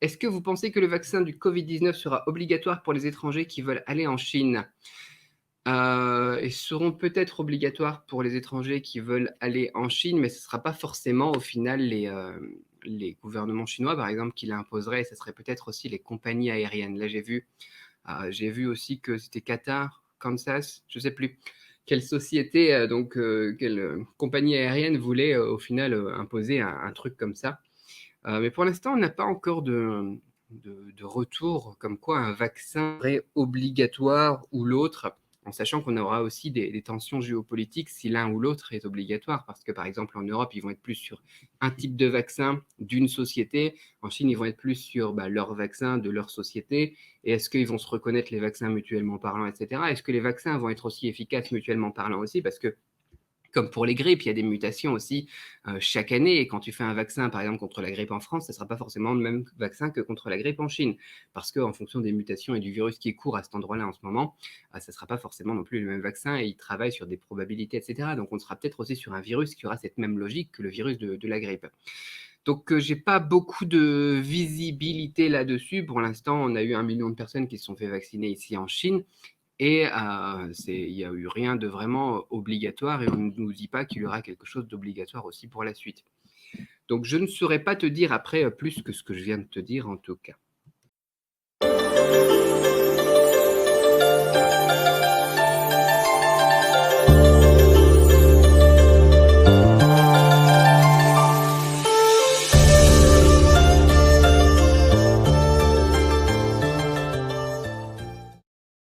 Est-ce que vous pensez que le vaccin du Covid-19 sera obligatoire pour les étrangers qui veulent aller en Chine? Ils seront peut-être obligatoires pour les étrangers qui veulent aller en Chine, mais ce ne sera pas forcément au final les gouvernements chinois, par exemple, qui l'imposeraient. Ce serait peut-être aussi les compagnies aériennes. Là, j'ai vu aussi que c'était Qatar, Kansas, je ne sais plus. Quelle société, quelle compagnie aérienne voulait au final imposer un truc comme ça. Mais pour l'instant, on n'a pas encore de retour comme quoi un vaccin serait obligatoire ou l'autre, en sachant qu'on aura aussi des tensions géopolitiques si l'un ou l'autre est obligatoire. Parce que par exemple, en Europe, ils vont être plus sur un type de vaccin d'une société. En Chine, ils vont être plus sur leur vaccin de leur société. Et est-ce qu'ils vont se reconnaître les vaccins mutuellement parlant, etc. Est-ce que les vaccins vont être aussi efficaces mutuellement parlant aussi? Parce que comme pour les grippes, il y a des mutations aussi chaque année. Et quand tu fais un vaccin, par exemple, contre la grippe en France, ce ne sera pas forcément le même vaccin que contre la grippe en Chine. Parce qu'en fonction des mutations et du virus qui court à cet endroit-là en ce moment, ça ne sera pas forcément non plus le même vaccin et ils travaillent sur des probabilités, etc. Donc on sera peut-être aussi sur un virus qui aura cette même logique que le virus de la grippe. Donc, j'ai pas beaucoup de visibilité là-dessus. Pour l'instant, on a eu 1 million de personnes qui se sont fait vacciner ici en Chine. Et il n'y a eu rien de vraiment obligatoire et on ne nous dit pas qu'il y aura quelque chose d'obligatoire aussi pour la suite. Donc je ne saurais pas te dire après plus que ce que je viens de te dire en tout cas.